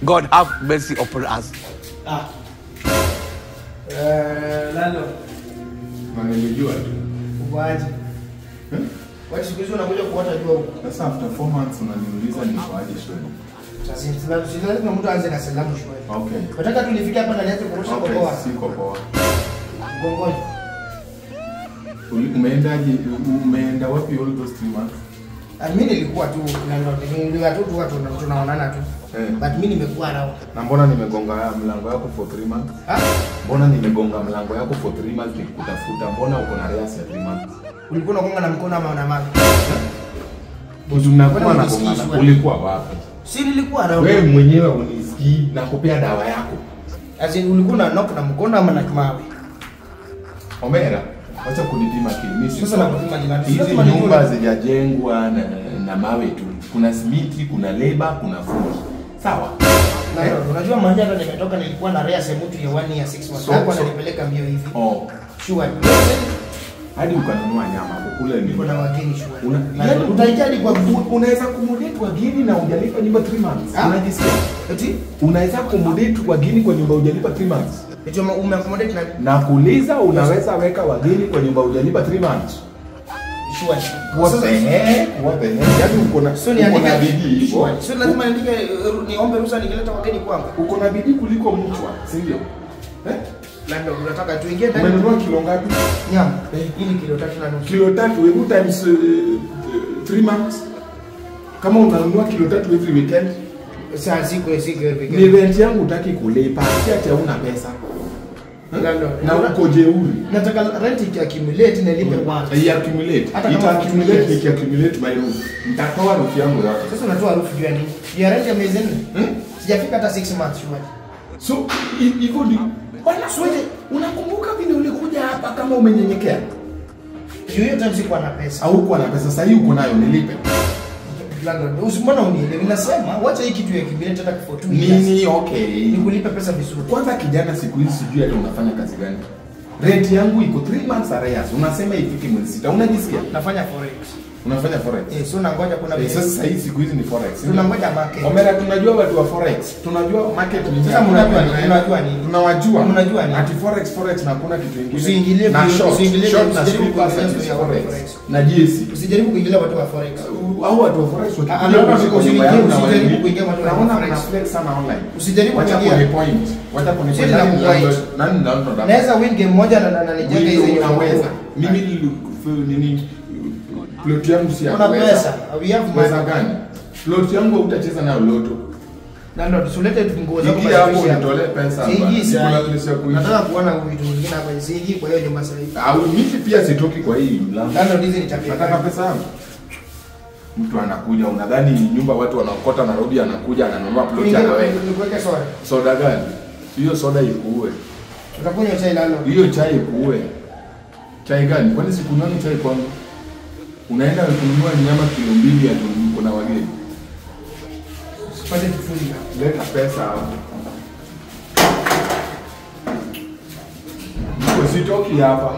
God have mercy upon us. Lalo. Nilijua tu. Uwaje? Wacha siku hizo unakuja kuota jua huko. Sasa after 4 months unaniuliza nikoaje shule. Sasa lazima mtu aanze na salamu shule. Okay. Nataka tu nifike hapa na nianze kurusha kokoa. Siko poa. Ngongoni. Umeenda wapi all those 3 months? Mimi nilikuwa tu niliwa tu watu tunaonana tu. But mimi nimekuwa nao. Na mbona nimegonga mlango yako for 3 months? Mbona nimegonga mlango yako for 3 months nikutafuta? Mbona uko na reas ya 3 months? Ulikuwa unagonga na mkono ama na mawe? Tunakuwa na gonga. Ulikuwa wapi? Si nilikuwa nao. Wewe mwenyewe unisikii na kupea dawa yako. Ulikuwa na knock na mkono ama na mawe? Omera, wacha kunipima kilomita. Sasa nakupima jina. Hizi nyumba zijajengwa na mawe tu. Kuna simiti, kuna leba, kuna fundi. Sawa? Unajua mahali hata nimetoka nilikuwa na rea semutu ya 1 year 6 months. Hapo ananipeleka mbio hivi. Sure. Hadi ukanunua nyama kukula ni. Kuna wageni sure. Yaani utahitaji kwa unaweza kumudate wageni na hujalipa nyumba 3 months. Unajisikia? Eti unaweza kumudate wageni kwa nyumba hujalipa 3 months. Eti umeaccommodate na kuuliza unaweza weka wageni kwa nyumba hujalipa 3 months. Sure. What the heck? Yaani uko na bidii hivyo. Sio lazima niandike niombe ruhusa nikileta wageni kwangu. Uko na bidii kuliko mchwa, si ndio? Labda unataka tuingie ndani. Umenunua kilo ngapi? Nyama. Hii ni kilo 3.5. Kilo 3 hebu times 3 months. Kama unanunua kilo 3 every weekend, sasa siku weekend. Ni rent yangu utaki kulipa, si ati hauna pesa. Na uko jeuri. Nataka rent ikiaccumulate na lipe kwanza. Accumulate. Ita accumulate my roof. Nitatoa roof yangu yote. Sasa unatoa roof juu ya nini? Ya rent ya miezi 4. Sijafika hata 6 months shwari. So hivyo ndio. Bwana Swede, unakumbuka vile ulikuja hapa kama umenyenyekea? Hiyo time sikuwa na pesa. Au uko na pesa sasa hivi uko nayo nilipe. Usimwona unielewe. Ninasema wacha hii kitu ya kibilete hata for 2 years. Nini okay. Nikulipe pesa vizuri. Kwanza kijana siku hizi sijui hata unafanya kazi gani. Rent yangu iko 3 months arrears. Unasema ifike mwezi 6. Unajisikia? Nafanya forex. Unafanya forex? So nangoja kuna pesa. Sasa hii siku hizi ni forex. Tunangoja market. Omera tunajua watu wa forex. Tunajua market ni sasa mnajua nini? Tunawajua. Mnajua nini? Ati forex na kuna kitu kingine. Usiingilie na short na forex. Na GC. Usijaribu kuingilia watu wa forex. Au watu wa forex usijaribu kuingia watu wa forex. Naona flex sana online. Usijaribu kuingia. Wacha kwenye point. Wacha kwenye point. Nani ndo naweza win game moja na nijenge hizo unaweza. Mimi nini plot yangu si kuna pesa. We have pesa gani? Plot yangu utacheza nayo loto. Na ndo tusulete nguo zako kwa hapo nitolee pesa hapa. Kuna pesa kuishi. Nataka kuona vitu vingine hapa ziji kwa hiyo nyumba sasa hivi. Au mimi pia sitoki kwa hii mlango. Ndio hizi nitapia. Nataka pesa yangu. Mtu anakuja unadhani nyumba watu wanaokota Nairobi anakuja ananunua plot ya wewe. Nikuweke soda. Soda gani? Hiyo soda ikuue. Utakunywa chai lalo. Hiyo chai ikuue. Chai gani? Kwani sikunywa chai kwangu? Unaenda kununua nyama kilo 2 ya kuna wageni. Usipate kifundi hapo. Leta pesa hapo. Usitoki hapa.